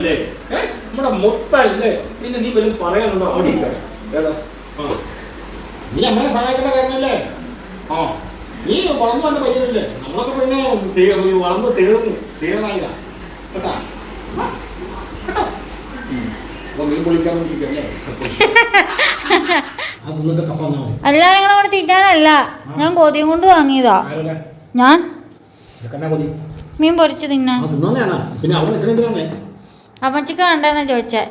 നമ്മുടെ മൊത്തല്ലേ പിന്നെ നീ വരും പറയാനുണ്ടോ അവിടെ ഏതാ നീ അമ്മയെ സഹായിക്കേണ്ട കാര്യമല്ലേ ആ നീ വളർന്നു വന്ന പയ്യനല്ലേ നമ്മളൊക്കെ പിന്നെ വളർന്ന് തീർന്നായില്ല കേട്ടാ കേട്ടോ മീൻ പൊളിക്കാൻ വേണ്ടിയിട്ടല്ലേ എല്ലാരും കൂടെ തീറ്റാനല്ല ഞാൻ കൊതിയും കൊണ്ട് വാങ്ങിയതാ ഞാൻ മീൻ പൊരിച്ച് തിന്നാ പിന്നെ അവിടെ നിൽക്കണേ അപ്പച്ചിക്ക് വേണ്ടെന്നാ ചോദിച്ചേ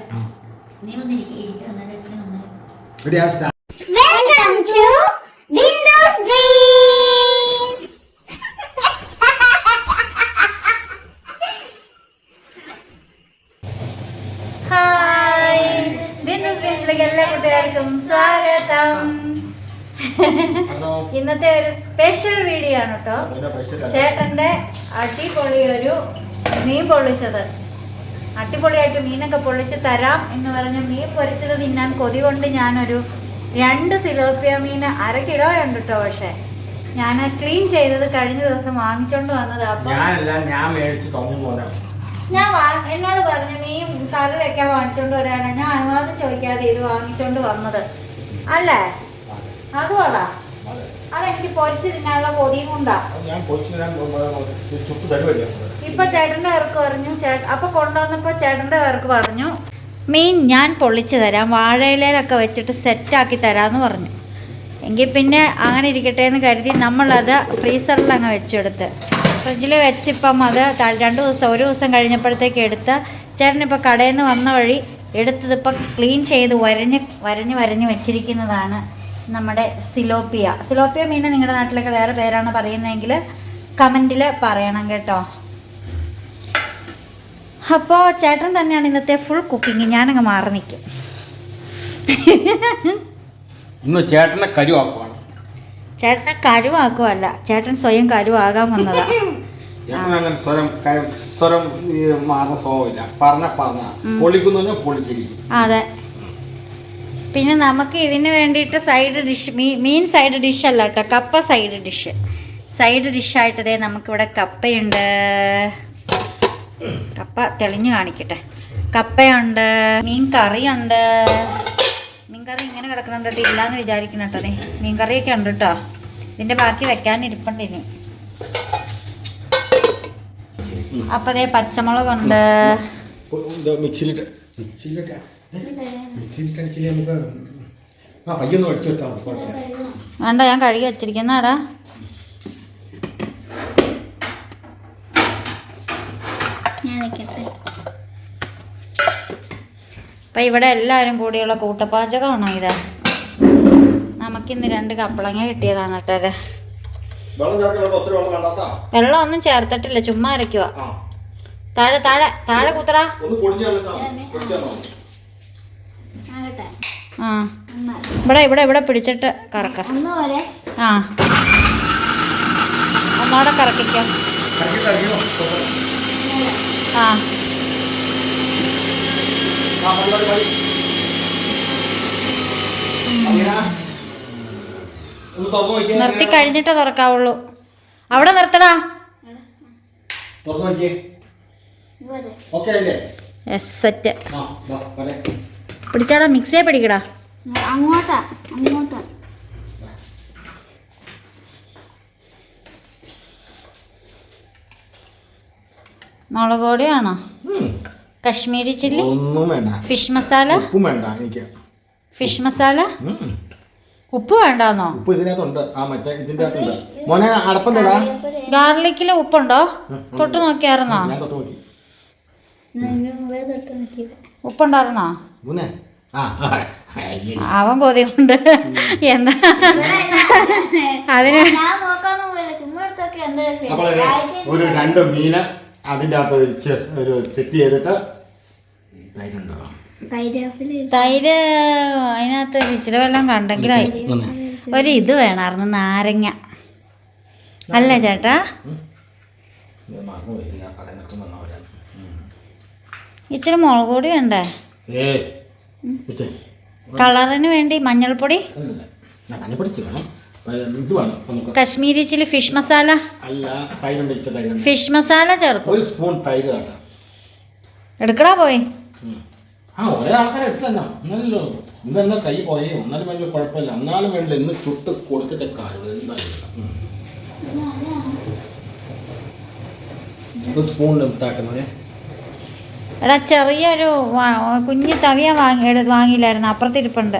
എല്ലാ കൂട്ടുകാർക്കും സ്വാഗതം. ഇന്നത്തെ ഒരു സ്പെഷ്യൽ വീഡിയോ ആണ് കേട്ടോ. ചേട്ടന്റെ അടിപൊളി ഒരു മീൻ പൊള്ളിച്ചത്, അടിപൊളിയായിട്ട് മീനൊക്കെ പൊള്ളിച്ച് തരാം എന്ന് പറഞ്ഞ് മീൻ പൊരിച്ചത് തിന്നാൻ കൊതി കൊണ്ട് ഞാനൊരു 2 സിലോപ്പിയ മീൻ 1/2 കിലോ ഉണ്ട് കേട്ടോ. പക്ഷെ ഞാൻ ക്ലീൻ ചെയ്തത് കഴിഞ്ഞ ദിവസം വാങ്ങിച്ചോണ്ട് വന്നതാ. ഞാൻ എന്നോട് പറഞ്ഞു നീ കറി വെക്കാൻ വാങ്ങിച്ചോണ്ട് വരാണ്, ഞാൻ അനുവാദം ചോദിക്കാതെ ഇത് വാങ്ങിച്ചോണ്ട് വന്നത് അല്ലേ? അത് പറ. അതെനിക്ക് പൊരിച്ച് തിന്നാനുള്ള കൊതിയും കൊണ്ടാ. ഇപ്പൊ ചേട്ടന്റെ പേർക്ക് പറഞ്ഞു, അപ്പൊ കൊണ്ടുവന്നപ്പോ ചേട്ടന്റെ പേർക്ക് പറഞ്ഞു മീൻ ഞാൻ പൊള്ളിച്ചു തരാം, വാഴയിലൊക്കെ വെച്ചിട്ട് സെറ്റാക്കി തരാമെന്ന് പറഞ്ഞു. എങ്കിൽ പിന്നെ അങ്ങനെ ഇരിക്കട്ടെ എന്ന് കരുതി നമ്മളത് ഫ്രീസറിൽ അങ്ങ് വെച്ചെടുത്ത് ഫ്രിഡ്ജിൽ വെച്ചിപ്പം അത് 2 ദിവസം 1 ദിവസം കഴിഞ്ഞപ്പോഴത്തേക്ക് എടുത്ത് ചേട്ടനിപ്പോൾ കടയിൽ നിന്ന് വന്ന വഴി എടുത്തതിപ്പോൾ ക്ലീൻ ചെയ്ത് വരഞ്ഞ് വെച്ചിരിക്കുന്നതാണ് നമ്മുടെ സിലോപ്പിയ മീൻ. നിങ്ങളുടെ നാട്ടിലൊക്കെ വേറെ പേരാണ് പറയുന്നതെങ്കിൽ കമൻറ്റിൽ പറയണം കേട്ടോ. അപ്പോൾ ചേട്ടൻ തന്നെയാണ് ഇന്നത്തെ ഫുൾ കുക്കിങ്, ഞാനങ്ങ് മാറി നിൽക്കും. ചേട്ടനെ കരുവാക്കുവാണ്. ചേട്ടനെ കരുവാക്കുവല്ല, ചേട്ടൻ സ്വയം കരുവാകാൻ വന്നതാ. അതെ. പിന്നെ നമുക്ക് ഇതിന് വേണ്ടിയിട്ട് സൈഡ് ഡിഷ്, മീൻ സൈഡ് ഡിഷ് അല്ല കേട്ടോ, കപ്പ സൈഡ് ഡിഷായിട്ട് ഇതേ നമുക്കിവിടെ കപ്പയുണ്ട്. കപ്പ തെളിഞ്ഞ് കാണിക്കട്ടെ. കപ്പയുണ്ട്, മീൻ കറിയുണ്ട്. മീൻ കറി ഇങ്ങനെ കിടക്കണുണ്ട് കേട്ടോ, ഇല്ലാന്ന് വിചാരിക്കണം കേട്ടോ. നീ മീൻ കറിയൊക്കെ ഉണ്ട് കേട്ടോ. ഇതിൻ്റെ ബാക്കി വെക്കാനിരിപ്പുണ്ട് ഇനി. അപ്പം അതേ പച്ചമുളകുണ്ട്. വേണ്ട, ഞാൻ കഴുകി വച്ചിരിക്കുന്നാടാ. അപ്പം ഇവിടെ എല്ലാവരും കൂടിയുള്ള കൂട്ടപ്പാചകമാണോ ഇത്? നമുക്കിന്ന് 2 കപ്പളങ്ങ കിട്ടിയതാണ് കേട്ടോ. വെള്ളം ഒന്നും ചേർത്തിട്ടില്ല, ചുമ്മാ അരയ്ക്കുക. താഴെ താഴെ താഴെ കുത്തറ. ആ ഇവിടെ പിടിച്ചിട്ട് കറക്ക. ആ ഒന്നോടെ കറക്കിക്കോ. ആ നിർത്തി കഴിഞ്ഞിട്ടേ തുറക്കാവുള്ളൂ. അവിടെ നിർത്തടാ. സെറ്റ് പിടിച്ചാടാ, മിക്സിയെ പിടിക്കടാ. അങ്ങോട്ടാ. മുളക് പൊടിയാണോ? Kashmiri chilli, fish masala, fish masala. ഉപ്പ് വേണ്ടാന്നോ? ഉപ്പ് ഇതിനകത്തുണ്ട്. മോനെ അടപ്പം തൊടാ. ഗാർലിക്കില് ഉപ്പുണ്ടോ? തൊട്ട് നോക്കിയായിരുന്നോ? ഉപ്പുണ്ടായിരുന്നോ? അവൻ കൊതിയുണ്ട്. എന്താ അതിന് ഒരു 2 മീന് അതിൻ്റെ അകത്ത് ഒരു സെറ്റ് ചെയ്തിട്ട് തൈര് അതിനകത്ത് ഇച്ചിരി വെള്ളം കണ്ടെങ്കിലായി. ഇത് വേണമായിരുന്നു, നാരങ്ങ അല്ലേ ചേട്ടാ? ഇച്ചിരി മുളക് പൊടി വേണ്ടേ? കളറിന് വേണ്ടി മഞ്ഞൾപ്പൊടി, Kashmiri chilli, fish masala. Fish masala ചേർക്കും. 1 സ്പൂൺ തൈര്. എടുക്കടാ പോയി. ആ ഒരേ ആൾക്കാരെ എടുത്തല്ല എന്നല്ലോ ഇന്നെന്നാ കൈ പോയേ എന്നാലും വലിയ കുഴപ്പമില്ല. എന്നാലും വേണ്ടില്ല ഇന്ന് ചുട്ട് കൊടുത്തിട്ട് കാര്യം എന്തായാലും സ്പൂണിൽ താട്ടെ മതി. എടാ ചെറിയൊരു കുഞ്ഞ് തവിയ വാങ്ങിയില്ലായിരുന്നു, അപ്പുറത്തിരിപ്പുണ്ട്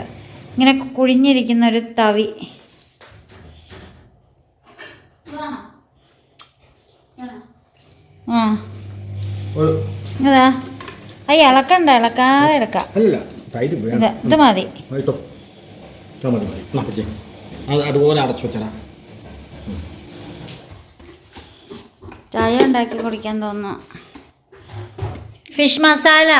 ഇങ്ങനെ കുഴിഞ്ഞിരിക്കുന്ന ഒരു തവി. ആ അതാ അയ്യ ഇളക്കണ്ട, ഇളക്കാതെ എടുക്കാം. ഇത് മതി. അതുപോലെ അടച്ചു വെച്ചടാ. ചായ ഉണ്ടാക്കി കുടിക്കാൻ തോന്നുന്നു. ഫിഷ് മസാല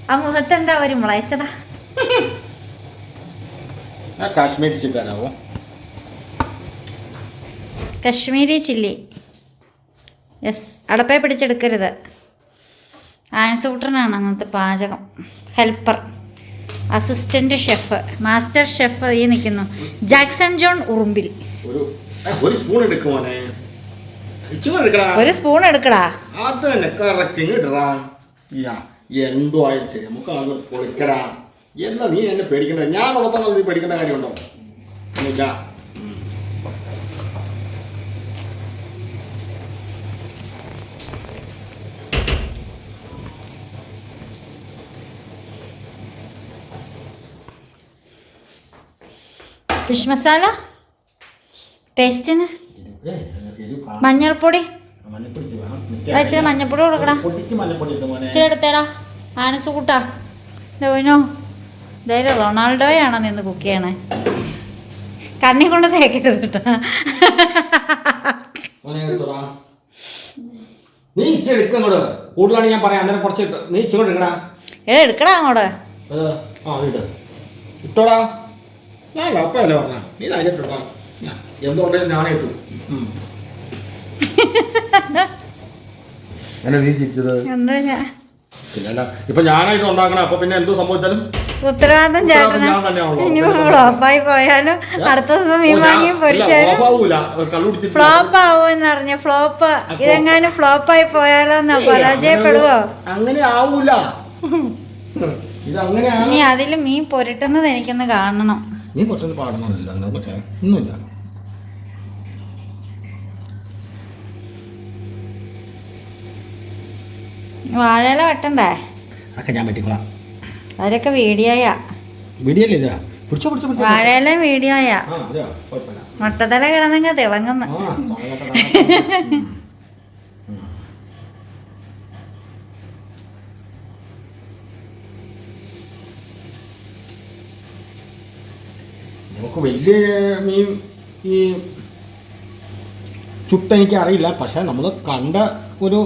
ആ മുഖത്ത് എന്താ ഒരു മുളച്ചതാ. കാശ്മീരി ചിക്കനാവോ? കശ്മീരി ചില്ലി. യെസ്, അടപ്പേ പിടിച്ചെടുക്കരുത്. ആൻസൂട്ടനാണ് അന്നത്തെ പാചകം. Helper, assistant chef, master chef ഈ നിൽക്കുന്നു. ജാക്സൺ ജോൺ ഉറുമ്പിൽ. ഒരു സ്പൂൺ എടുക്കുമോനെ, ഒരു സ്പൂൺ എടുക്കടാ. അത് തന്നെ കറക്റ്റ് ഇടറാ. എന്തോ ആയാലും ശരി നമുക്ക് അത് പൊളിക്കടാ. എന്താ നീ എന്നെ പേടിക്കണ്ട? ഞാൻ ഉള്ളതാണ് നീ പേടിക്കേണ്ട കാര്യമുണ്ടോ? ഫിഷ് മസാല ടേസ്റ്റിന് മഞ്ഞൾപ്പൊടി, ഇച്ചിരി മഞ്ഞൾപ്പൊടി കൊടുക്കടാ. ഇച്ചിരി എടുത്തേടാ. ആനസ് കൂട്ടാ. ഇതോനോ ഇതായാലും റൊണാൾഡോയാണോ നിന്ന് കുക്ക് ചെയ്യണേ? കണ്ണി കൊണ്ട് തേക്കരുത് കേട്ടോ. നീ ഇച്ചിരി എടുക്കങ്ങോട്ട് കൂടുതലാണ് ഞാൻ പറയാം. അന്നേരം കുറച്ച് നീ ഇച്ചിരി എടുക്കടാ. എടുക്കടാ അങ്ങോട്ട്. ഇട്ടോടാ. ഞാൻ കുഴപ്പമല്ല പറഞ്ഞ നീ ധൈര്യപ്പെട്ടാ. എന്തുകൊണ്ടെങ്കിലും ഞാനേ ഇട്ടു. പിന്നല്ല ഇപ്പൊ ഞാനാ ഇത് ഉണ്ടാക്കണം. അപ്പൊ പിന്നെ എന്തോ സംഭവിച്ചാലും ഉത്തരവാദിത്തം ചേട്ടന്. ഇനി ഫ്ലോപ്പായി പോയാലും അടുത്ത ദിവസം മീൻ വാങ്ങി പൊരിച്ചാലും ഫ്ലോപ്പ് ആവൂന്ന് പറഞ്ഞ ഫ്ലോപ്പ്. ഇതെങ്ങാനും ഫ്ലോപ്പായി പോയാലോ എന്നാ പരാജയപ്പെടുവോ? അങ്ങനെ ആവൂല. ഇനി അതില് മീൻ പൊരിട്ടുന്നത് എനിക്കൊന്ന് കാണണം. നീ കുറച്ചൊന്നും പാടണമെന്നില്ല, ഒന്നുമില്ല. വാഴയില വെട്ടണ്ടേ? അതൊക്കെ ഞാൻ വെട്ടിക്കോളാം. അവരൊക്കെ വീഡിയോയാ. വീഡിയോല്ലേ ഇതാ? പിടിച്ചോ. വാഴയില വീഡിയോയാ. മുട്ടത്തല കിടന്നെങ്കിൽ തിളങ്ങുന്നു. നമുക്ക് വലിയ മീൻ ഈ ചുട്ട എനിക്ക് അറിയില്ല. പക്ഷെ നമ്മൾ കണ്ട ഒരു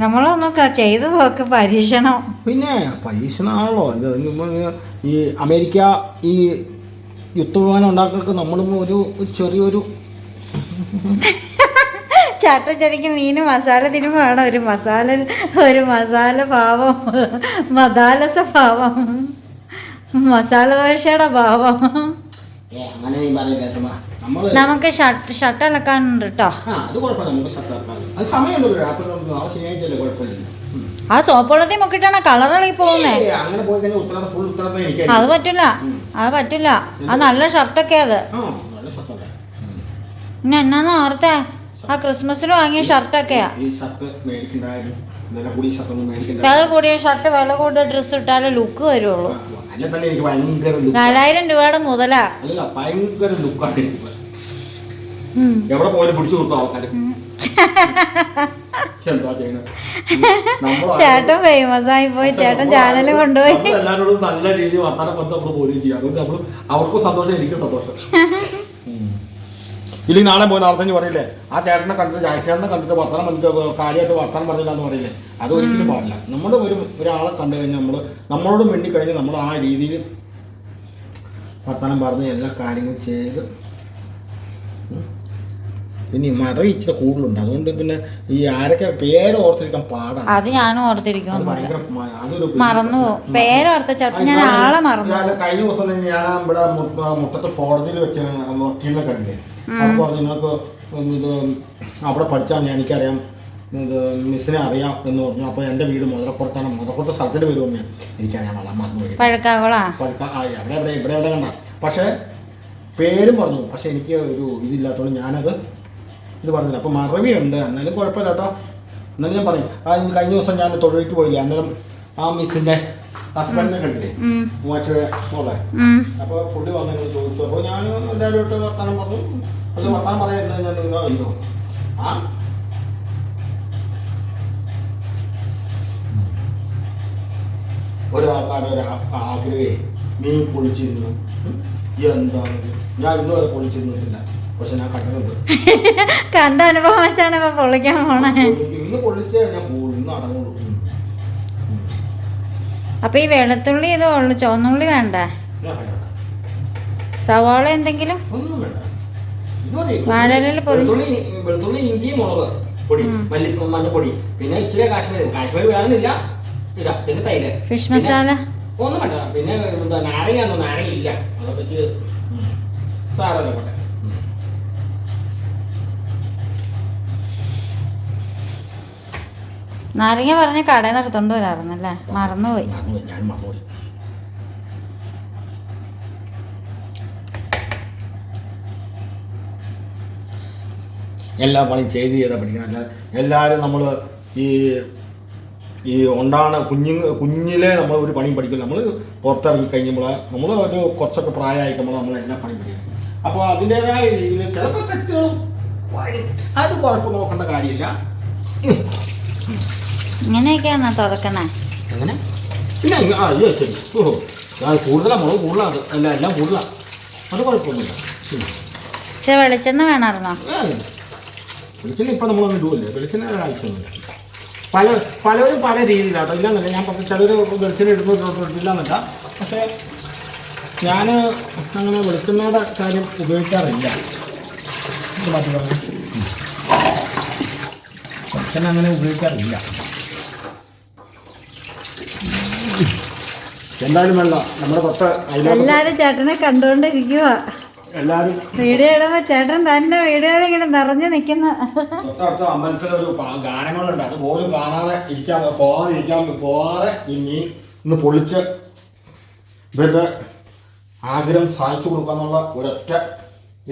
നമ്മളൊന്നൊക്കെ ചെയ്തു നോക്ക് പരീക്ഷണം. പിന്നെ പരീക്ഷണമാണല്ലോ ഇത്. ഈ അമേരിക്ക ഈ യുദ്ധവിമാനം ഉണ്ടാക്കുന്നതൊക്കെ നമ്മളും ഒരു ചെറിയൊരു ചട്ടച്ചടിക്ക് മീൻ മസാല തിരുമ്പാണ് ഒരു മസാല ഭാവം, മസാലസ ഭാവം, മസാല ദോശയുടെ ഭാവം. നമുക്ക് ഷർട്ട് അലക്കാനുണ്ട് കേട്ടോ. ആ സോപ്പുള്ളത്തിൽ മുക്കിട്ടാണ് കളർ ഇളകി പോകുന്നേ. അത് പറ്റില്ല. അത് നല്ല ഷർട്ടൊക്കെ. അത് പിന്നെ എന്നാന്ന് ഓർത്തേ? ആ ക്രിസ്മസിന് വാങ്ങിയ ഷർട്ടൊക്കെയാ. വില കൂടിയ ഷർട്ട്, വില കൂടിയ ഡ്രസ്സ് ഇട്ടാലേ ലുക്ക് വരുള്ളൂ. 4000 രൂപയുടെ മുതലാ. എവിടെ പോയാലും പിടിച്ചു കൊടുത്തു ആൾക്കാർ. ചേട്ടൻ ഫേമസ് ആയി പോയി. ചേട്ടൻ ചാനൽ കൊണ്ടുപോയി. എല്ലാവരോടും നല്ല രീതിയിൽ വർത്താനം പറഞ്ഞ് നമ്മൾ പോലും ചെയ്യും. അതുകൊണ്ട് നമ്മൾ അവർക്കും സന്തോഷം, എനിക്കും സന്തോഷം. ഇല്ലെങ്കിൽ നാളെ പോയി നാളെ തന്നെ പറയില്ലേ ആ ചേട്ടനെ കണ്ടിട്ട് ജയശേഖരനെ കണ്ടിട്ട് വർത്തമാനം വന്നിട്ട് കാര്യമായിട്ട് വർത്തമാനം പറഞ്ഞില്ല എന്ന് പറയില്ലേ? അത് ഒരിക്കലും പാടില്ല. നമ്മൾ ഒരാളെ കണ്ടു കഴിഞ്ഞാൽ നമ്മളോട് വേണ്ടി കഴിഞ്ഞ് നമ്മൾ ആ രീതിയിൽ വർത്തമാനം പറഞ്ഞ് എല്ലാ കാര്യങ്ങളും ചെയ്ത് പിന്നെ ഈ മറവി ഇച്ചിരി കൂടുതലുണ്ട്. അതുകൊണ്ട് പിന്നെ ഈ ആരൊക്കെ പേര് ഓർത്തിരിക്കാൻ പാടാണ്. അത് ഞാനും ഓർത്തിരിക്കും, അതൊരു മറന്നു പോകും. പേരോർത്ത ചിലപ്പോൾ ഞാൻ ആളെ മറന്നു. കഴിഞ്ഞ ദിവസം ഞാൻ ഇവിടെ മുട്ടത്ത് കോടതിയിൽ വെച്ച് വക്കീലിനെ കണ്ടില്ലേ. അപ്പോൾ പറഞ്ഞു നിങ്ങൾക്ക് ഇത് അവിടെ പഠിച്ചാൽ എനിക്കറിയാം, ഇത് മിസ്സിനെ അറിയാം എന്ന് പറഞ്ഞു. അപ്പോൾ എൻ്റെ വീട് മുതലപ്പുറത്താണ്. മുതലപ്പുറത്ത് സ്ഥലത്തിൻ്റെ പേര് പറഞ്ഞു എനിക്കറിയാം, മറന്നുപോയി. ഇവിടെ കണ്ട. പക്ഷേ പേരും പറഞ്ഞു. പക്ഷെ എനിക്ക് ഒരു ഇതില്ലാത്തതുകൊണ്ട് ഞാനത് ഇത് പറഞ്ഞില്ല. അപ്പോൾ മറവിയുണ്ട്, എന്നാലും കുഴപ്പമില്ല കേട്ടോ. എന്നാലും ഞാൻ പറയും, കഴിഞ്ഞ ദിവസം ഞാൻ തൊഴിലേക്ക് പോയില്ല. അന്നേരം ആ മിസ്സിൻ്റെ ഹസ്ബൻഡിനെ കണ്ടില്ലേ, മൂവാറ്റുപുഴ മോളെ. അപ്പോൾ പുള്ളി വന്നു ചോദിച്ചു. അപ്പോൾ ഞാൻ എല്ലാവരുമായിട്ട് വർത്താനം പറഞ്ഞു. അത് വർത്താനം പറയാൻ ഞാൻ അയ്യോ ഒരാൾക്കാരുടെ ഒരു ആഗ്രഹേ മീൻ പൊളിച്ചിരുന്നു. എന്താണ്, ഞാൻ ഇന്നുവരെ പൊളിച്ചിരുന്നിട്ടില്ല. പക്ഷെ ഞാൻ കണ്ടിട്ടുണ്ട്. കണ്ട അനുഭവം വെച്ചാണ് ഇപ്പൊ പൊളിക്കാൻ പോണേ. ഇന്ന് പൊളിച്ചേ ഞാൻ പോകും, ഇന്ന് അടങ്ങുള്ളൂ. അപ്പൊ ഈ വെളുത്തുള്ളി ഇത് ഉള്ളു, ചുവന്നുള്ളി വേണ്ട, സവാള എന്തെങ്കിലും ഒന്നും വേണ്ട. വാഴയില വെളുത്തുള്ളി, ഇഞ്ചി, മുളക് പൊടി, മഞ്ഞപ്പൊടി, പിന്നെ ഇച്ചിരി കാശ്മീർ വേണമെന്നില്ല ഇടാം. പിന്നെ തൈര്, ഫിഷ് മസാല ഒന്നും വേണ്ട. പിന്നെ നാരങ്ങ ഇല്ല, അതെ വെച്ച് സാറല്ല പോട്ടെ. നാരങ്ങ പറഞ്ഞ കടയിൽ നിർത്തോണ്ട് വരാറുന്നല്ലേ, മറന്നുപോയി. ഞാൻ മറന്നുപോയി. എല്ലാ പണിയും ചെയ്താൽ പഠിക്കണം. അല്ല എല്ലാവരും നമ്മൾ ഈ ഉണ്ടാണ് കുഞ്ഞിലെ നമ്മൾ ഒരു പണിയും പഠിക്കില്ല. നമ്മൾ പുറത്തിറങ്ങി കഴിഞ്ഞപ്പോൾ നമ്മൾ ഒരു കുറച്ചൊക്കെ പ്രായമായിക്കുമ്പോൾ നമ്മൾ എല്ലാ പണിയും പഠിക്കണം. അപ്പോൾ അതിൻ്റേതായ രീതിയിൽ ചിലപ്പോൾ തെറ്റുകളും അത് കുഴപ്പം നോക്കേണ്ട കാര്യമില്ല. ഇങ്ങനെയൊക്കെയാണോ തുറക്കണേ? അങ്ങനെ പിന്നെ അയ്യോ ശരി. ഓഹോ, അത് കൂടുതലാണ്, മുളക് കൂടുതലാണ്, എല്ലാം കൂടുതലാണ്. അത് കുഴപ്പമൊന്നുമില്ല. പക്ഷെ വെളിച്ചെണ്ണ വേണമായിരുന്നോ? വെളിച്ചെണ്ണ ഇപ്പം നമ്മളൊന്നും ഇടുമല്ലേ, വെളിച്ചെണ്ണ ആവശ്യമൊന്നുമില്ല. പലരും പല രീതിയിലാട്ടോ. ഇല്ലാന്നല്ല ഞാൻ പറഞ്ഞ, ചിലർ വെളിച്ചെണ്ണ ഇടുന്നില്ല. പക്ഷേ ഞാൻ അങ്ങനെ വെളിച്ചെണ്ണയുടെ കാര്യം ഉപയോഗിക്കാറില്ല. വെളിച്ചെണ്ണ അങ്ങനെ ഉപയോഗിക്കാറില്ല. എന്തായാലും വേണ്ട, നമ്മുടെ പുറത്ത് എല്ലാരും ചേട്ടനെ കണ്ടുകൊണ്ടിരിക്കുക. എല്ലാരും വീഡിയോ ഇടുമ്പോ ചേട്ടൻ തന്നെ വീഡിയോ ഇങ്ങനെ നിറഞ്ഞു നിൽക്കുന്ന. തൊട്ടടുത്ത അമ്പലത്തിലൊരു ഗാനങ്ങളുണ്ട്, അത് പോലും കാണാതെ പോവാതെ ഈ മീൻ ഇന്ന് പൊള്ളിച്ച് ഇവരുടെ ആഗ്രഹം സാധിച്ചു കൊടുക്കാന്നുള്ള ഒരൊറ്റ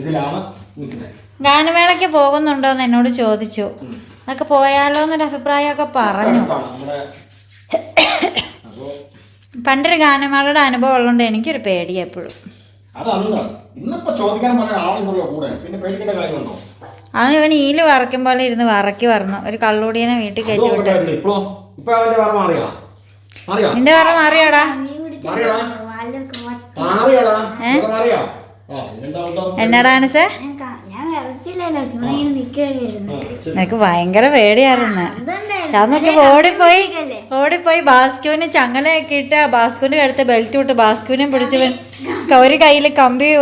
ഇതിലാണ് നിൽക്കുന്നത്. ഗാനമേളയ്ക്ക് പോകുന്നുണ്ടോന്ന് എന്നോട് ചോദിച്ചു. അതൊക്കെ പോയാലോ എന്നൊരു അഭിപ്രായമൊക്കെ പറഞ്ഞു. പണ്ടൊരു ഗാനമേളയുടെ അനുഭവം ഉള്ളതുകൊണ്ട് എനിക്കൊരു പേടിയാ എപ്പോഴും. ഇന്നിപ്പോ ചോദിക്കാൻ പറയാൻ ആളുണ്ടല്ലോ കൂടെ, പിന്നെ പേടിക്കേണ്ട കാര്യമുണ്ടോ? അവൻ ഇവൻ ഈല് വറക്കും പോലെ ഇരുന്ന് വറക്കി വറന്നു. ഒരു കള്ളുകൂടിയനെ വീട്ടിൽ കയറ്റി വിട്ടു. നിന്റെ വറ മാറിയാടാ? എന്നാടാണ് സേ? എനിക്ക് ഭയങ്കര പേടിയായിരുന്നു. അന്നൊക്കെ ഓടിപ്പോയി ബാസ്കുവിന് ചങ്ങലയൊക്കെ ഇട്ട് ആ ബാസ്കുവിന്റെ കഴുത്ത് ബെൽറ്റ് വിട്ട് ബാസ്കുവിനെ പിടിച്ചവൻ ഒരു കയ്യിൽ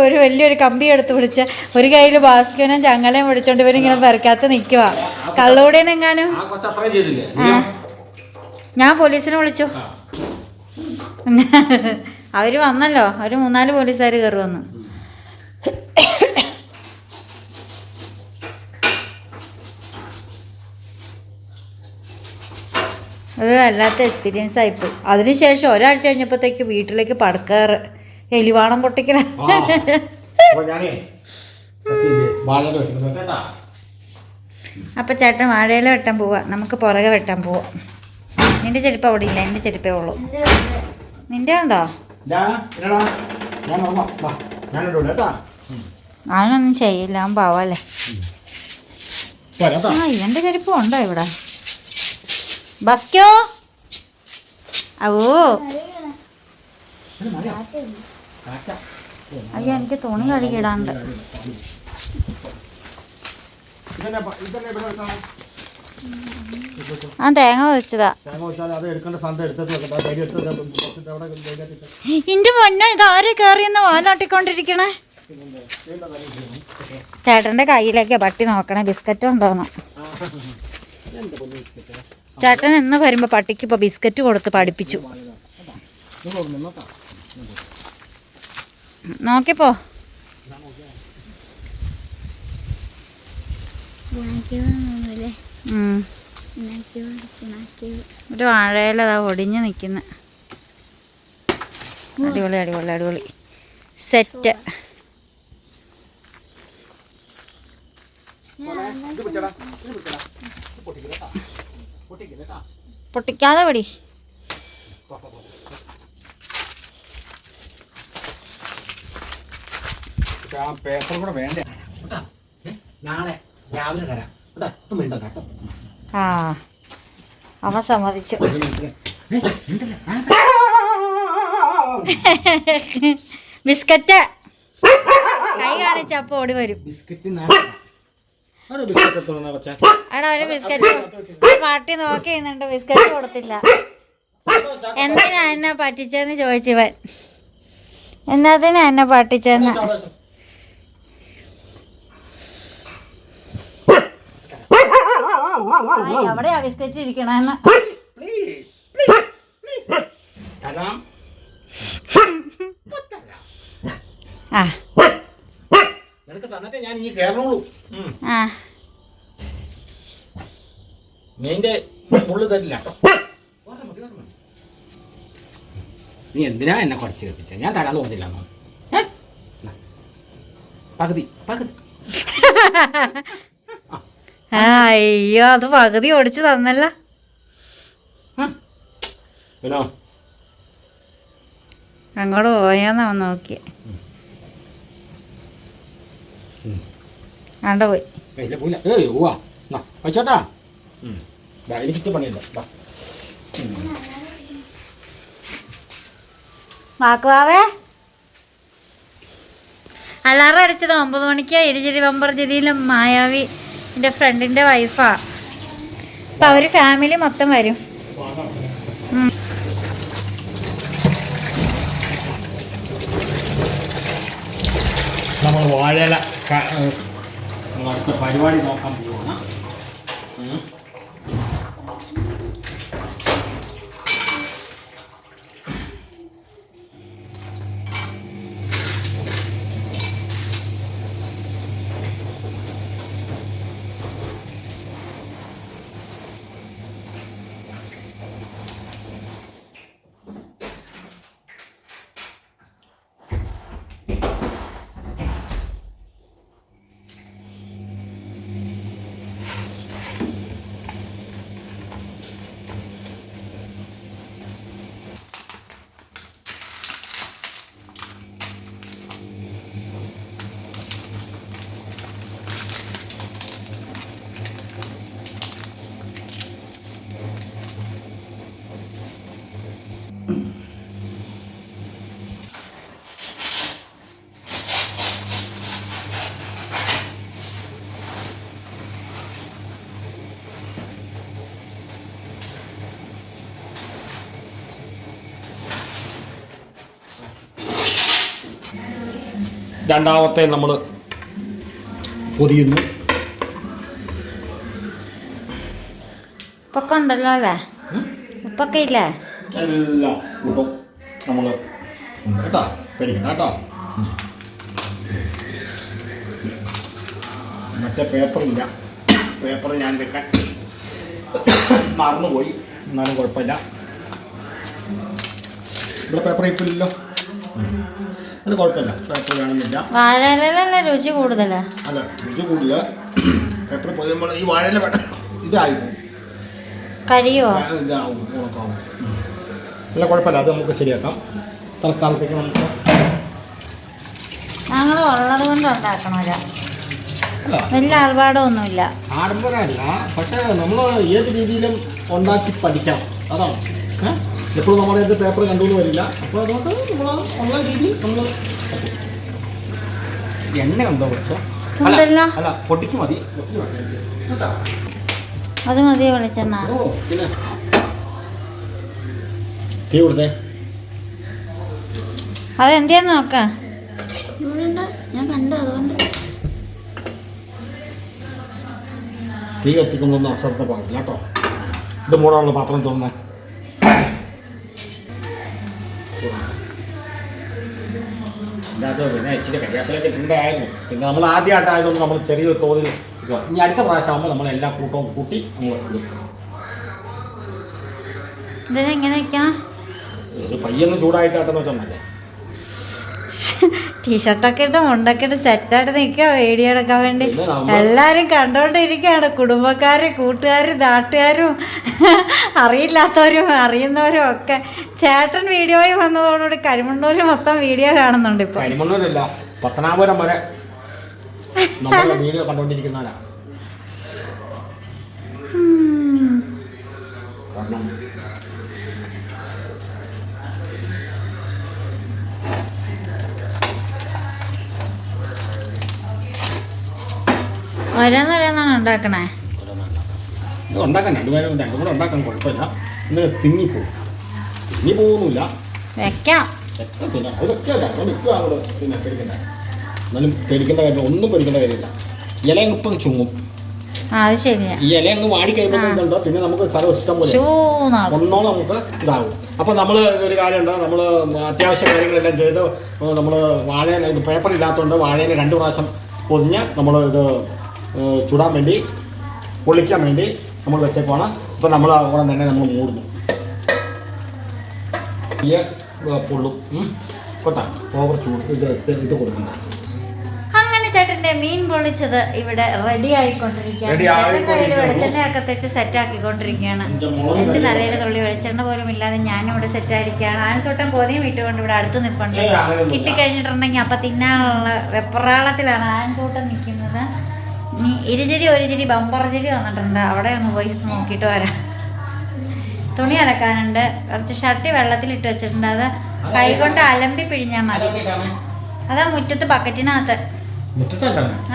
ഒരു വലിയൊരു കമ്പി എടുത്ത് പിടിച്ച് ഒരു കയ്യിൽ ബാസ്കുവിനും ചങ്ങലയും പിടിച്ചോണ്ട് ഇവരിങ്ങനെ പെരക്കാത്ത നിൽക്കുക. കള്ളുകൂടിയെന്നെങ്ങാനും ഞാൻ പോലീസിനെ വിളിച്ചു. അവര് വന്നല്ലോ, അവര് 3-4 പോലീസുകാർ കയറി വന്നു. അത് വല്ലാത്ത എക്സ്പീരിയൻസ് ആയിപ്പോയി. അതിനുശേഷം ഒരാഴ്ച കഴിഞ്ഞപ്പോഴത്തേക്ക് വീട്ടിലേക്ക് പടക്കാറ്, എലിവാണം പൊട്ടിക്കണ. അപ്പൊ ചേട്ടൻ വാഴയില വെട്ടാൻ പോവാ, നമുക്ക് പുറകെ വെട്ടാൻ പോവാ. നിന്റെ ചെരുപ്പ് അവിടെ ഇല്ല, എന്റെ ചെരുപ്പേ ഉള്ളൂ. നിന്റെ ഉണ്ടോ? അവനൊന്നും ചെയ്യില്ല, അവൻ പാവല്ലേ. ആ ഇവന്റെ ചെരുപ്പും ഉണ്ടോ ഇവിടെ? ബസ്കോ അവോ അയ്യോ, എനിക്ക് തുണി കഴുകിയിടാണ്ട്. ആ തേങ്ങ വെച്ചതാ. ഇന്റെ പൊന്നോ, ഇതാരെ കേറിയെന്ന് വാലാട്ടിക്കൊണ്ടിരിക്കണേ. ചേട്ടൻ്റെ കയ്യിലേക്ക് പട്ടി നോക്കണേ ബിസ്ക്കറ്റ് ഉണ്ടോന്ന്. ചേട്ടൻ എന്ന് വരുമ്പോ പട്ടിക്ക് ഇപ്പൊ ബിസ്ക്കറ്റ് കൊടുത്ത് പഠിപ്പിച്ചു. നോക്കിപ്പോ ഒരു വാഴയിലതാ ഒടിഞ്ഞ് നിൽക്കുന്ന. അടിപൊളി അടിപൊളി അടിപൊളി സെറ്റ്. പൊട്ടിക്കാതെ പടി. പേപ്പർ കൂടെ വേണ്ടേ? നാളെ രാവിലെ തരാം. ആ അവൻ സമ്മതിച്ചു. ബിസ്ക്കറ്റ് കൈ കാണിച്ച അപ്പൊ ഓടി വരും. എടാ ഒരു ബിസ്ക്കറ്റ് പാട്ടി നോക്കി നിന്നുണ്ട്, ബിസ്ക്കറ്റ് കൊടുത്തില്ല. എന്തിനാ എന്നെ പറ്റിച്ചെന്ന് ചോദിച്ചവൻ. എന്നതിനാ എന്നെ പറ്റിച്ചെന്ന്. എവിടെയാ ബിസ്ക്കറ്റ് ഇരിക്കണെന്ന്. ആ ഞാൻ ഈ കേറണുള്ളൂ. നീന്റെ മുള്ളു തരില്ല. നീ എന്തിനാ എന്നെ കുറച്ച് കേൾപ്പിച്ച? ഞാൻ തരാൻ തോന്നില്ല. പകുതി പകുതി. അയ്യോ അത് പകുതി ഓടിച്ചു തന്നല്ല. അങ്ങോട്ട് പോയാന്ന് അവൻ നോക്കി കണ്ട പോയി. വെച്ചോട്ടാ എനിക്ക് പണിയില്ല. വാക്കുവാവേ അലാറം അടിച്ചത് 9 മണിക്ക്. ഇരുചിരി ബമ്പർ ജില്ലയിലും മായാവി എൻ്റെ ഫ്രണ്ടിൻ്റെ വൈഫാ. അപ്പം അവർ ഫാമിലി മൊത്തം വരും. നമ്മൾ വാഴയില അടുത്ത പരിപാടി നോക്കാൻ പോവാണ്. രണ്ടാമത്തെ നമ്മൾ പൊതിയുന്നു. ഉപ്പൊക്കെ ഉണ്ടല്ലോ അല്ലേ? ഉപ്പൊക്കെ ഇല്ലേ? എല്ലാം ഉപ്പും നമ്മൾ കേട്ടോ കഴിക്കണം കേട്ടോ. മറ്റേ പേപ്പറില്ല. പേപ്പർ ഞാൻ വെക്കാൻ മറന്നുപോയി. എന്നാലും കുഴപ്പമില്ല. ഇവിടെ പേപ്പർ ഇപ്പില്ലല്ലോ. അത് കുഴപ്പമില്ല. പേപ്പർ വേണമെന്നില്ല. വാഴയിലല്ലേ രുചി കൂടുതലാ? അല്ല രുചി കൂടുതല. പേപ്പർ പൊതിയുമ്പോൾ ഈ വാഴയില ഇതായി കരിയോ? ഇതാവും, ഉണക്കാവും. അല്ല കുഴപ്പമില്ല. അത് നമുക്ക് ശരിയാക്കാം. തൽക്കാലത്തേക്ക് നമുക്ക് ഞങ്ങൾ ഉള്ളത് കൊണ്ട് ഉണ്ടാക്കണമല്ല. വലിയ ആർഭാടമൊന്നുമില്ല. ആഡംബരമല്ല, പക്ഷേ നമ്മൾ ഏത് രീതിയിലും ഉണ്ടാക്കി പഠിക്കണം. അതാണ്. എപ്പോഴും നമ്മുടെ അടുത്ത് പേപ്പർ കണ്ടുകൊണ്ട് വരില്ല. അപ്പോൾ അതുകൊണ്ട് നമ്മൾ ഉള്ള രീതിയിൽ നമ്മൾ എണ്ണ ഉണ്ടോ കുറച്ചോ? അല്ല പൊട്ടിക്ക് മതി. അത് മതി വെളിച്ചെണ്ണ. പിന്നെ തീ കൊടുത്തേ. അതെന്തിയാന്ന് നോക്കാം. ഞാൻ കണ്ടു അതുകൊണ്ട്. തീ കത്തിക്കുന്നൊന്നും അശ്രദ്ധ പാടില്ല കേട്ടോ. ഇത് മൂടാനുള്ള പാത്രം തുറന്നേ. ഇതിനകത്ത് പിന്നെ ഇച്ചിരി കരിയാപ്പിലൊക്കെ ഇട്ടുണ്ടായിരുന്നു. പിന്നെ നമ്മൾ ആദ്യമായിട്ടായതുകൊണ്ട് നമ്മൾ ചെറിയൊരു തോതിൽ ഇനി അടുത്ത പ്രാവശ്യം ആകുമ്പോൾ നമ്മൾ എല്ലാ കൂട്ടവും കൂട്ടി ഇടും. ഇതെങ്ങനെ വെക്കണം? ഒരു പയ്യൊന്ന് ചൂടായിട്ടാട്ടെന്ന് വെച്ചോണ്ടല്ലേ. ടീഷർട്ടൊക്കെ ഇട്ട് മുണ്ടൊക്കെ ഇട്ട് സെറ്റായിട്ട് നിൽക്കുക വീഡിയോ എടുക്കാൻ വേണ്ടി. എല്ലാവരും കണ്ടോണ്ടിരിക്കുകയാണ്, കുടുംബക്കാരും കൂട്ടുകാരും നാട്ടുകാരും അറിയില്ലാത്തവരും അറിയുന്നവരും ഒക്കെ. ചേട്ടൻ വീഡിയോയിൽ വന്നതോടുകൂടി കരിമണ്ണൂര് മൊത്തം വീഡിയോ കാണുന്നുണ്ട് ഇപ്പൊ. കരിമണ്ണൂരല്ല, പത്തനാപുരം വരെ നമ്മളെ വീഡിയോ കണ്ടോണ്ടിരിക്കുന്നവരാ. ഓരോന്നോരോന്നാണ് ഉണ്ടാക്കണേ. ഇത് ഉണ്ടാക്കാൻ രണ്ടും കൂടെ ഉണ്ടാക്കാൻ കുഴപ്പമില്ല. ഇന്ന് തിങ്ങിപ്പോകും. തിങ്ങിപ്പോകുന്നില്ല, വെക്കാം. പിന്നെ അതൊക്കെ നിൽക്കുക അങ്ങോട്ട്. പിന്നെ പേടിക്കണ്ട, എന്നാലും പേടിക്കേണ്ട കാര്യം ഒന്നും പേടിക്കേണ്ട കാര്യമില്ല. ഇല ഇപ്പം ചുങ്ങും. അത് ശരിയാ. ഈ ഇല അങ്ങ് വാടി കഴിയുമ്പോൾ പിന്നെ നമുക്ക് സ്ഥലം ഇഷ്ടം പോലെ ഒന്നോ നമുക്ക് ഇതാകും. അപ്പം നമ്മൾ ഒരു കാര്യമുണ്ട്, നമ്മൾ അത്യാവശ്യ കാര്യങ്ങളെല്ലാം ചെയ്ത് നമ്മൾ വാഴയില ഇത് പേപ്പർ ഇല്ലാത്തതുകൊണ്ട് വാഴയില 2 പ്രാവശ്യം പൊതിഞ്ഞ് നമ്മൾ ഇത് ചുടാൻ വേണ്ടി പൊളിക്കാൻ വേണ്ടി നമ്മൾ വെച്ചേക്കുവാണ്. ഇപ്പം നമ്മൾ അവിടെ തന്നെ നമ്മൾ മൂടുന്നു. ഈ പൊള്ളും കൊട്ടാ ഓവർ ചൂട് ഇത് കൊടുക്കുന്നത്. അങ്ങനെ ചേട്ടന്റെ മീൻ പൊള്ളിച്ചത് ഇവിടെ റെഡി ആയിക്കൊണ്ടിരിക്കുകയാണ്. ചേട്ടൻ കയ്യിൽ വെളിച്ചെണ്ണയൊക്കെ തെച്ച് സെറ്റ് ആക്കിക്കൊണ്ടിരിക്കുകയാണ്. എന്റെ തലയിൽ തുള്ളി വെളിച്ചെണ്ണ പോലും ഇല്ലാതെ ഞാനിവിടെ സെറ്റ് ആയിരിക്കുകയാണ്. ആനച്ചോട്ടൻ കൊതിയും വിട്ടുകൊണ്ട് ഇവിടെ അടുത്ത് നിൽപ്പുണ്ട്. കിട്ടിക്കഴിഞ്ഞിട്ടുണ്ടെങ്കിൽ അപ്പം തിന്നാനുള്ള വെപ്രാളത്തിലാണ് ആനച്ചോട്ടൻ നിൽക്കുന്നത്. ഇനി ഇരുചിരി ഒരു ചിരി ബമ്പർ ചിരി വന്നിട്ടുണ്ട്, അവിടെ ഒന്ന് പോയി നോക്കിയിട്ട് വരാം. തുണി അലക്കാനുണ്ട്, കുറച്ച് ഷർട്ട് വെള്ളത്തിലിട്ട് വെച്ചിട്ടുണ്ട്. അത് കൈകൊണ്ട് അലമ്പി പിഴിഞ്ഞാൽ മതി. അതാ മുറ്റത്ത് ബക്കറ്റിനകത്ത്.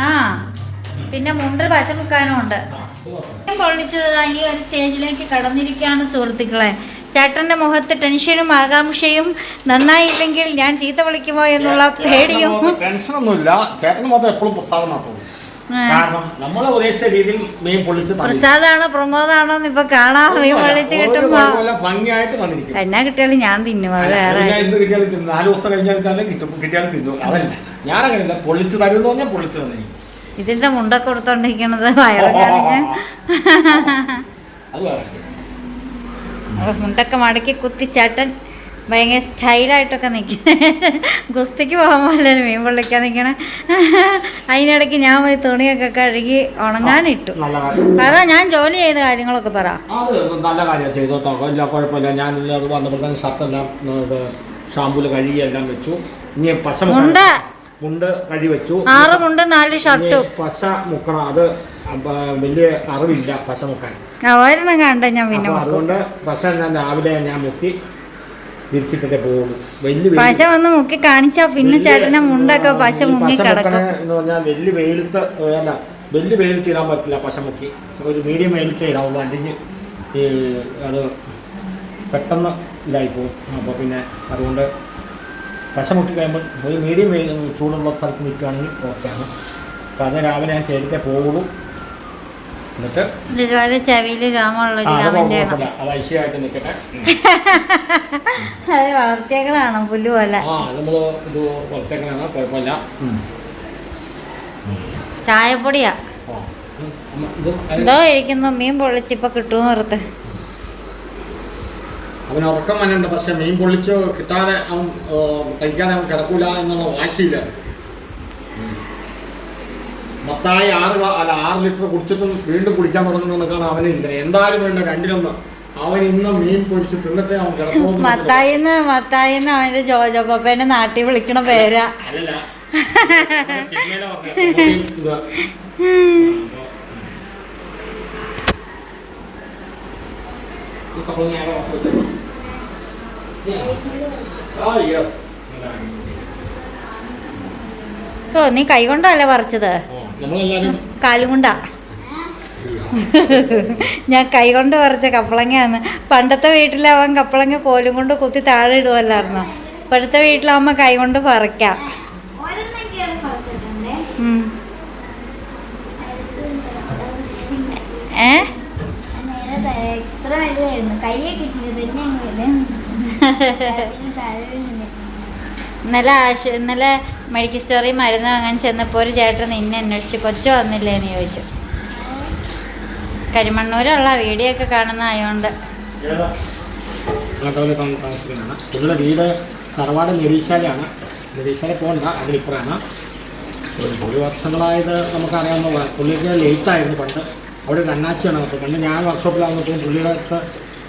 ആ പിന്നെ മുണ്ട് പശ മുക്കാനും ഉണ്ട്. പൊള്ളിച്ചത് ഈ ഒരു സ്റ്റേജിലേക്ക് കടന്നിരിക്കുകയാണ് സുഹൃത്തുക്കളെ. ചേട്ടന്റെ മുഖത്ത് ടെൻഷനും ആകാംക്ഷയും, നന്നായില്ലെങ്കിൽ ഞാൻ ചീത്ത വിളിക്കുമോ എന്നുള്ള പേടിയും. ടെൻഷനൊന്നുമില്ല, ചേട്ടന് മാത്രം എപ്പോഴും പ്രസാദം മാത്രമേ. കാരണം നമ്മളെ ഉദ്ദേശിച്ച രീതിയിൽ മീൻ പൊള്ളിച്ച് പ്രസാദാണോ പ്രമോദാണോ ഇപ്പൊ കാണാം. മീൻ പൊള്ളിച്ച് കിട്ടുമ്പോ ഭംഗിയായിട്ട് തന്നിരിക്കും. എന്നാ കിട്ടിയാലും ഞാൻ തിന്നും. അത് വേറെ എന്ത് കിട്ടിയാലും തിന്നു. 4 ദിവസം കഴിഞ്ഞാൽ തന്നെ കിട്ടിയാലും തിന്നു. അതല്ല, ഞാനങ്ങനെയല്ല, പൊള്ളിച്ച് തരുമെന്ന് പറഞ്ഞാൽ പൊള്ളിച്ച് തന്നിരിക്കും. ഇതിന്റെ മുണ്ടൊക്കെ കൊടുത്തോണ്ടിരിക്കണത് വയറിഞ്ഞ് മുണ്ടൊക്കെ മടക്കി കുത്തി ചേട്ടൻ ഭയങ്കര സ്റ്റൈലായിട്ടൊക്കെ നിൽക്കുന്നത്. ഗുസ്തിക്ക് പോകാൻ പോലെ മീൻ പൊള്ളിക്കാൻ നിൽക്കണേ. അതിനിടയ്ക്ക് ഞാൻ പോയി തുണിയൊക്കെ കഴുകി ഉണങ്ങാനിട്ടു. പറ, ഞാൻ ജോലി ചെയ്ത കാര്യങ്ങളൊക്കെ പറ. നല്ല കാര്യം ചെയ്തോ, കുഴപ്പമില്ല. ഞാൻ വന്നപ്പോഴത്തേക്കും ഷർട്ടെല്ലാം ഷാമ്പൂല് കഴുകി എല്ലാം വെച്ചു. ഇനി മുണ്ട് കഴുകി വെച്ചു. 6 മുണ്ട് 4 ഷർട്ടും. പശ മുക്കണം, അത് വലിയ അറിവില്ല പശ മുക്കാൻ. ഒരെണ്ണം കണ്ട ഞാൻ പിന്നെ അതുകൊണ്ട് പശ ഞാൻ രാവിലെ ഞാൻ മുക്കി തിരിച്ചിട്ടേ പോകുള്ളൂ. പശ വന്ന് മുക്കി കാണിച്ചാ പിന്നെ ചേട്ടനെ മുണ്ടൊക്കെ പശ മുങ്ങി കിടക്കും. എന്ന് പറഞ്ഞാൽ വലിയ വെയിലത്ത് ഇടാൻ പറ്റില്ല. പശ മുക്കി ഒരു മീഡിയം വെയിലത്തേ ഇടാവുള്ളൂ, അല്ലെങ്കിൽ അത് പെട്ടെന്ന് ഇതായി പോകും. അപ്പോൾ പിന്നെ അതുകൊണ്ട് പശ മുക്കി കഴിയുമ്പോൾ ഒരു മീഡിയം ചൂടുള്ള സ്ഥലത്ത് നിൽക്കുകയാണെങ്കിൽ ഓക്കെയാണ്. അപ്പോൾ അത് രാവിലെ ഞാൻ ചെയ്തിട്ടേ പോകുള്ളൂ. എന്നിട്ട് ചെവിയില് രോമമുള്ള അത് ഐശ്വര്യമായിട്ട് നിൽക്കട്ടെ. അത് വളർത്തിയേക്കണാണോ പുല്ല് പോലെ? നമ്മള് ഇത് വളർത്തിയേക്കണാണ്, കുഴപ്പമില്ല. ചായപ്പൊടിയാ എന്തോ ഇരിക്കുന്നു. മീൻ പൊള്ളിച്ചിപ്പോ കിട്ടുമെന്ന് ഓർത്ത് അവന് ഉറക്കം വന്നുണ്ട്. പക്ഷെ മീൻ പൊള്ളിച്ച് കിട്ടാതെ അവൻ കഴിക്കാതെ അവൻ കിടക്കൂല എന്നുള്ള വാശിയില്ല. മത്തായി 6 ലിറ്റർ കുടിച്ചിട്ടും വീണ്ടും കുടിക്കാൻ തുടങ്ങുന്നതൊക്കെയാണ് അവന് ഇരിക്കുന്നത്. എന്തായാലും വേണ്ട രണ്ടിലൊന്ന് അവൻ ഇന്ന് മീൻ പൊരിച്ച് തിന്നിട്ടേ അവൻ കിടക്കും. മത്തായിന്ന് അവന്റെ ജോജോ പപ്പേനെ നാട്ടിൽ വിളിക്കണ പേരാ. അല്ലല്ല, നീ കൈ കൊണ്ടല്ലേ പറിച്ചത്? കാലും കൊണ്ടാ. ഞാൻ കൈ കൊണ്ട് പറിച്ച കപ്പളങ്ങയാന്ന്. പണ്ടത്തെ വീട്ടിൽ അവൻ കപ്പളങ്ങ കോലും കൊണ്ട് കുത്തി താഴെ ഇടുവല്ലായിരുന്നോ? ഇപ്പോഴത്തെ വീട്ടിലാവുമ്പോ കൈ കൊണ്ട് പറിക്കാം. ഏ ഇത്ര വലുതായിരുന്നു കയ്യെ കിട്ടിയത് ഇന്നലെ മെഡിക്കൽ സ്റ്റോറിൽ മരുന്ന് വാങ്ങാൻ ചെന്നപ്പോൾ ഒരു ചേട്ടൻ നിന്നെ അന്വേഷിച്ചു കൊച്ചു വന്നില്ലേന്ന് ചോദിച്ചു. കരിമണ്ണൂരുള്ള വീഡിയോ ഒക്കെ കാണുന്നതായോണ്ട്. പുള്ളിയുടെ വീട് തറവാട് നിരീശാലയാണ്. നിരീശാല പോകണ്ട, അതിലിപ്പുറമാണ്. പുള്ളി വർഷങ്ങളായത് നമുക്കറിയാവുന്ന പുള്ളിക്ക് ലേറ്റായിരുന്നു പണ്ട്. അവിടെ ഒരു അണ്ണാച്ചിയാണ്. അപ്പോൾ പണ്ട് ഞാൻ വർക്ക്ഷോപ്പിലാകുമ്പോൾ പുള്ളിയുടെ അടുത്ത്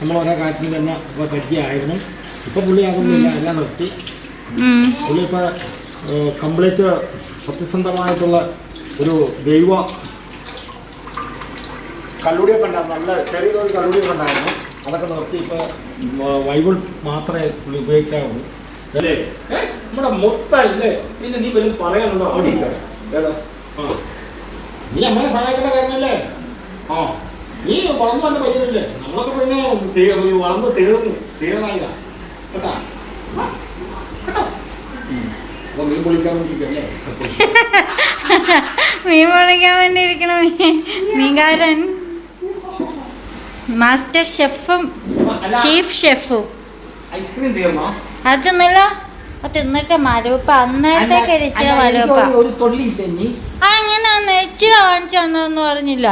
നമ്മൾ ഓരോ കാര്യത്തിൽ തന്നെ ഇപ്പോൾ പരിചയമായിരുന്നു. ഇപ്പോൾ പുള്ളി അതൊന്നുമില്ല, എല്ലാം നിർത്തി. പുള്ളി ഇപ്പോൾ കംപ്ലീറ്റ് സത്യസന്ധമായിട്ടുള്ള ഒരു ദൈവ കള്ളുടിയൊക്കെ ഉണ്ടായിരുന്നു. നല്ല ചെറിയ തോതിൽ കള്ളുടിയൊക്കെ ഉണ്ടായിരുന്നു. അതൊക്കെ നിർത്തി ഇപ്പോൾ ബൈബിൾ മാത്രമേ പുള്ളി ഉപയോഗിക്കാവുള്ളൂ. അല്ലേ നമ്മുടെ മൊത്തല്ലേ? പിന്നെ നീ വരും പറയാനുണ്ടോ? അവിടെ ഇരിക്കട്ടെ. ഏതാ? നീ അമ്മയെ സഹായിക്കേണ്ട കാര്യമല്ലേ? നീ വളർന്നു വന്ന പയ്യനല്ലേ? നമ്മളൊക്കെ പിന്നെ വളർന്ന് തീർന്നായില്ല കേട്ടാ. മീൻ പൊളിക്കാൻ വേണ്ടിയിരിക്കല്ലേ? മീൻ പൊളിക്കാൻ വേണ്ടി ഇരിക്കണം മീൻകാരൻ, മാസ്റ്റർ ഷെഫും ചീഫ് ഷെഫും. ഐസ്ക്രീം തീർന്നോ? അത് തിന്നല്ലോ. അത് തിന്നിട്ട് മരൂപ്പ അന്നേരത്തേക്ക് ഇച്ചിരി മരൂപ്പ അങ്ങനെ ഇച്ചിരി വാങ്ങിച്ചു തന്നതെന്ന് പറഞ്ഞില്ല.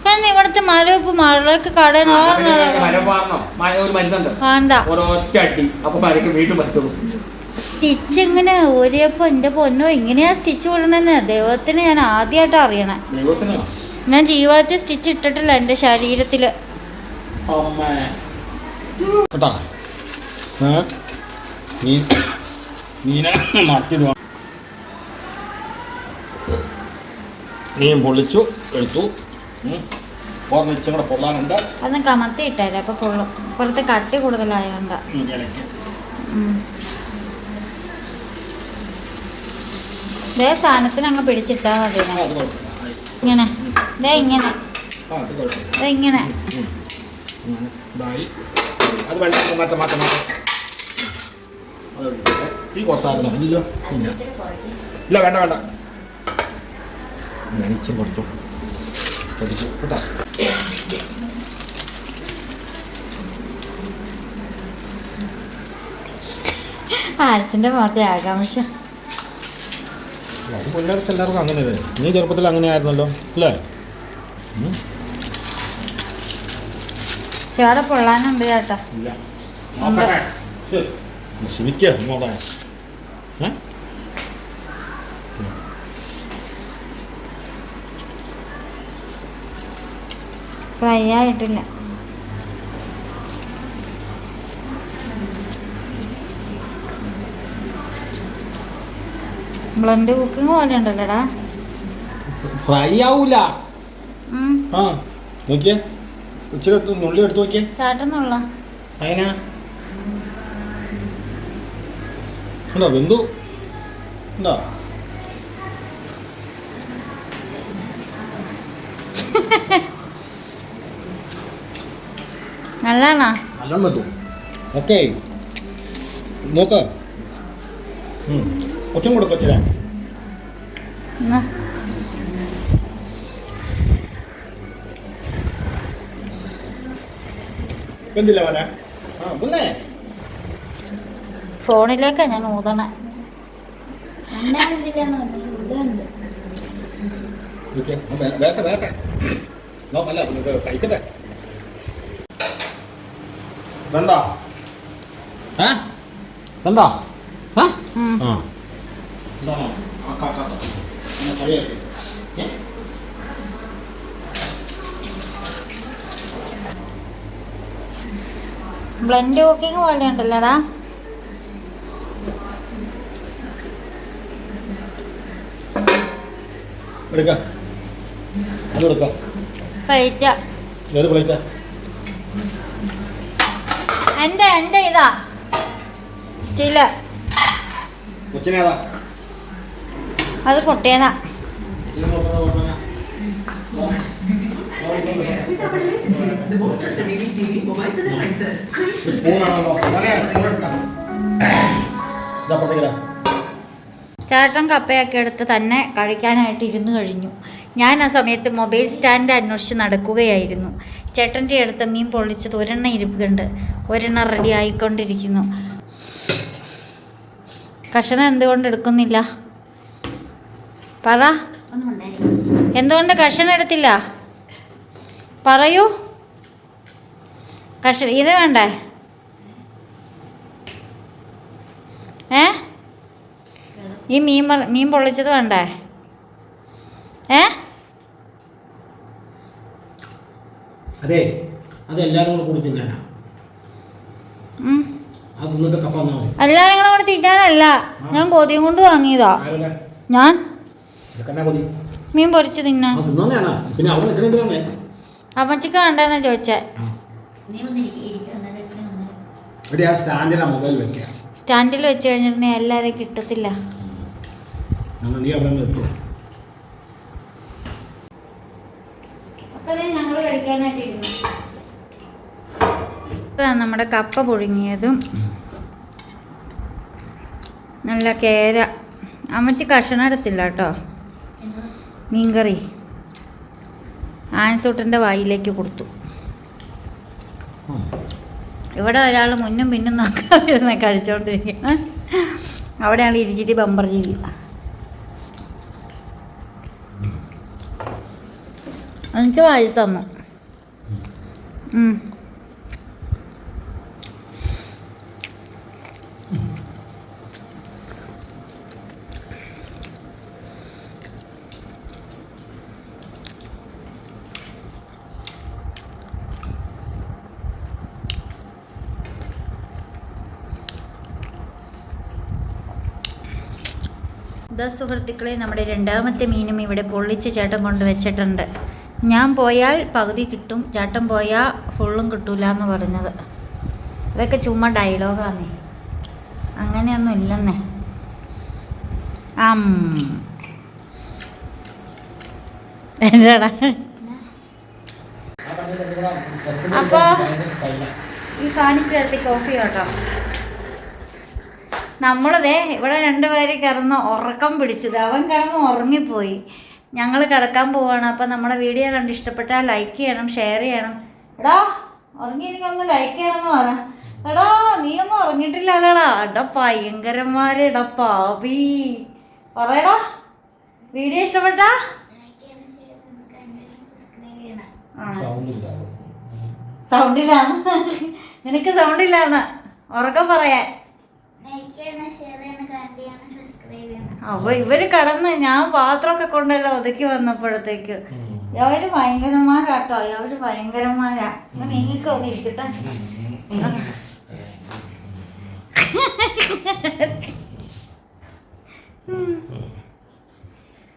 ഞാൻ ഇവിടുത്തെ മരൂപ്പ് മഴക്ക് കടയിൽ സ്റ്റിച്ച് ഇങ്ങനെ ഊരിയപ്പോ എന്റെ പൊന്നോ ഇങ്ങനെയാ സ്റ്റിച്ച് വിടണെന്ന് ദൈവത്തിന് ഞാൻ ആദ്യമായിട്ട് അറിയണേ. ഞാൻ ജീവിതത്തിൽ സ്റ്റിച്ച് ഇട്ടിട്ടില്ല എന്റെ ശരീരത്തില്. മീൻ പൊള്ളിച്ചു എടുത്തു. ഇച്ചും കൂടെ പൊള്ളാനുണ്ട്. അതൊന്നും കമത്തി ഇട്ടേരെ അപ്പൊ പൊള്ളും. പുറത്ത് കട്ടി കൂടുതലായോണ്ട. ഇതേ സാധനത്തിന് അങ്ങ് പിടിച്ചിട്ടാ മതി. ഇങ്ങനെ ഇതേ ഇങ്ങനെ ഇങ്ങനെ അത് വേണ്ട, മാറ്റം മാറ്റം മാറ്റം. തീ കുറച്ചായിരുന്നു. ഇല്ലല്ലോ, ഇല്ല വേണ്ട വേണ്ട. ഞാൻ ഇച്ചിരി കുറച്ചു പഠിച്ചു കേട്ടോ. ആരസിന്റെ മുഖത്തെ ആകാംക്ഷ. അത് പിള്ളേർക്ക് എല്ലാവർക്കും അങ്ങനെ. നീ ചെറുപ്പത്തിൽ അങ്ങനെ ആയിരുന്നല്ലോ അല്ലേ? ചേട്ടാ പൊള്ളാനുണ്ട് ചേട്ടാ. ഇല്ല ശ്രമിക്കുക നോടാ. ഫ്രൈ ആയിട്ടില്ല. ബ്ലെൻഡ് കുക്കിംഗ് പോലെ ഉണ്ടല്ലോടാ. ഫ്രൈ ആവൂല. നോക്കിയേ, ഇച്ചിരി നുള്ളി എടുത്ത് നോക്കിയേ. ചേട്ടനുള്ള അതിനാ ഉണ്ടോ ബന്ധു ഉണ്ടോ? നല്ലതാണോ? നല്ല ബന്ധു. ഓക്കെ നോക്ക. കൊച്ചും കൂടെ കൊച്ചിരാ. എന്തില്ല പോലെ പിന്നെ ഫോണിലേക്കാ ഞാൻ ഊതണേ. വേട്ടെ വേട്ടെ നോക്കല്ല കഴിക്കട്ടെ. എന്താ എന്താ ബ്ലെൻഡ് കുക്കിംഗ് പോലെ ഉണ്ടല്ലോടാ. എടുക്കാം അത് എടുക്കാം. പ്ലേറ്റാ ഏത് പ്ലേറ്റാ? എൻ്റെ ഇതാ സ്റ്റീല്. കൊച്ചിനേതാ? അത് പൊട്ടിയതാ. സ്പൂണാണല്ലോ. സ്പൂൺ എടുക്കാം. ചേട്ടൻ കപ്പയൊക്കെ എടുത്ത് തന്നെ കഴിക്കാനായിട്ട് ഇരുന്ന് കഴിഞ്ഞു. ഞാൻ ആ സമയത്ത് മൊബൈൽ സ്റ്റാൻഡ് അന്വേഷിച്ച് നടക്കുകയായിരുന്നു. ചേട്ടൻ്റെ അടുത്ത് മീൻ പൊള്ളിച്ചത് ഒരെണ്ണം ഇരിപ്പുണ്ട്, ഒരെണ്ണം റെഡി ആയിക്കൊണ്ടിരിക്കുന്നു. കഷണം എന്തുകൊണ്ട് എടുക്കുന്നില്ല? പറ, ഒന്നും ഉണ്ടായി. എന്തുകൊണ്ട് കഷണം എടുത്തില്ല? പറയൂ. ഇത് വേണ്ടേ? ഈ മീൻ പൊള്ളിച്ചത് വേണ്ടേ? അതെ, അതെല്ലാരും കൂടെ കൂടി തിന്നാനാ. അത് തിന്നിട്ട് കപ്പ വന്നാൽ മതി. എല്ലാരും കൂടെ തിന്നാനല്ല, ഞാൻ കൊതിയും കൊണ്ട് വാങ്ങിയതാ. ഞാൻ മീൻ പൊരിച്ച് തിന്നാ. പിന്നെ അവിടെ നിൽക്കണേ. അമ്മച്ചിക്ക് വേണ്ടെന്നാ ചോദിച്ചേ. നീ ഒന്ന് ഇരിക്കും. സ്റ്റാൻഡിൽ വെച്ച് കഴിഞ്ഞിട്ടുണ്ടെങ്കിൽ എല്ലാവരെയും കിട്ടത്തില്ല. ഞങ്ങൾ കഴിക്കാനായിട്ടിരുന്നു. നമ്മുടെ കപ്പ പുഴുങ്ങിയതും നല്ല കേര. അമ്മച്ചി കഷണം എടുത്തില്ല കേട്ടോ. മീൻകറി ആൻസൂട്ടൻ്റെ വായിലേക്ക് കൊടുത്തു. ഇവിടെ ഒരാൾ മുന്നും പിന്നും നോക്കാതിരുന്ന കഴിച്ചോണ്ടിരിക്കുക. അവിടെയാണ് ഇരിച്ചിട്ട് ബമ്പർ ചെയ്യില്ല. എനിക്ക് വായി തന്നു. സുഹൃത്തുക്കളെ, നമ്മുടെ രണ്ടാമത്തെ മീനും ഇവിടെ പൊള്ളിച്ച് ചേട്ടൻ കൊണ്ടുവച്ചിട്ടുണ്ട്. ഞാൻ പോയാൽ പകുതി കിട്ടും, ചേട്ടൻ പോയാൽ ഫുള്ളും കിട്ടൂല എന്ന് പറഞ്ഞത്. അതൊക്കെ ചുമ്മാ ഡയലോഗാന്നേ, അങ്ങനെയൊന്നും ഇല്ലെന്നേ. എന്താടാ? അപ്പോൾ ഈ കാണിച്ചെടുത്ത് കോഫി കേട്ടോ. നമ്മളതേ ഇവിടെ രണ്ടുപേര് കിടന്ന് ഉറക്കം പിടിച്ചത്. അവൻ കിടന്ന് ഉറങ്ങിപ്പോയി. ഞങ്ങൾ കിടക്കാൻ പോവാണ്. അപ്പം നമ്മുടെ വീഡിയോ കണ്ട് ഇഷ്ടപ്പെട്ടാൽ ലൈക്ക് ചെയ്യണം, ഷെയർ ചെയ്യണം. എടാ ഉറങ്ങിയിരിക്കും, ഒന്ന് ലൈക്ക് ചെയ്യണമെന്ന് പറ. എടാ നീ ഒന്നും ഉറങ്ങിയിട്ടില്ലല്ലോടാ. എടാ ഭയങ്കരന്മാര്, എടാ പാവി, പറയടാ. വീഡിയോ ഇഷ്ടപ്പെട്ടാ സൗണ്ടിലാണ്. നിനക്ക് സൗണ്ടില്ലാന്ന് ഉറക്കം പറയാൻ. അപ്പൊ ഇവര് കടന്ന് ഞാൻ പാത്രമൊക്കെ കൊണ്ടല്ലോ ഒതുക്കി വന്നപ്പോഴത്തേക്ക് അവര് ഭയങ്കരന്മാരാട്ടോ. അവര് ഭയങ്കരന്മാരാ. നീങ്ങിക്കോ, ഇരിക്കട്ടെ.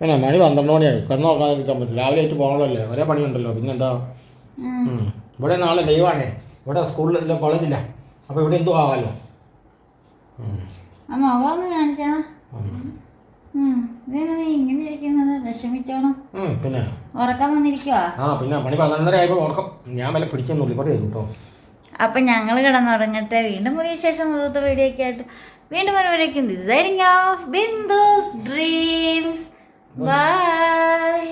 പിന്നെ മണി 12 മണിയായി. കിടന്നുറങ്ങാതിരിക്കാൻ പറ്റില്ല. രാവിലെ ആയിട്ട് പോകണമല്ലേ, ഒരേ പണിയുണ്ടല്ലോ. പിന്നെന്താ, ഇവിടെ നാളെ ലീവാണേ. ഇവിടെ സ്കൂളിൽ കോളേജില്ല. അപ്പോൾ ഇവിടെ എന്തോ ആവാമല്ലോ. മുഖമൊന്ന് കാണിച്ചാ. ഇങ്ങനെ ഇരിക്കുന്നത് വിഷമിച്ചോണം. പിന്നെ ഉറക്കം വന്നിരിക്കുവാ. പിന്നെ മണി 11:30 ആയപ്പോൾ ഉറക്കം ഞാൻ വല്ല പിടിച്ചെന്നുള്ളൂ കേട്ടോ. അപ്പം ഞങ്ങൾ കിടന്നുറങ്ങട്ടെ. വീണ്ടും പുതിയ ശേഷം മുതലത്തെ വീഡിയോ ഒക്കെ ആയിട്ട് വീണ്ടും വരുമ്പോഴേക്കും designing of Bindu's dreams. By.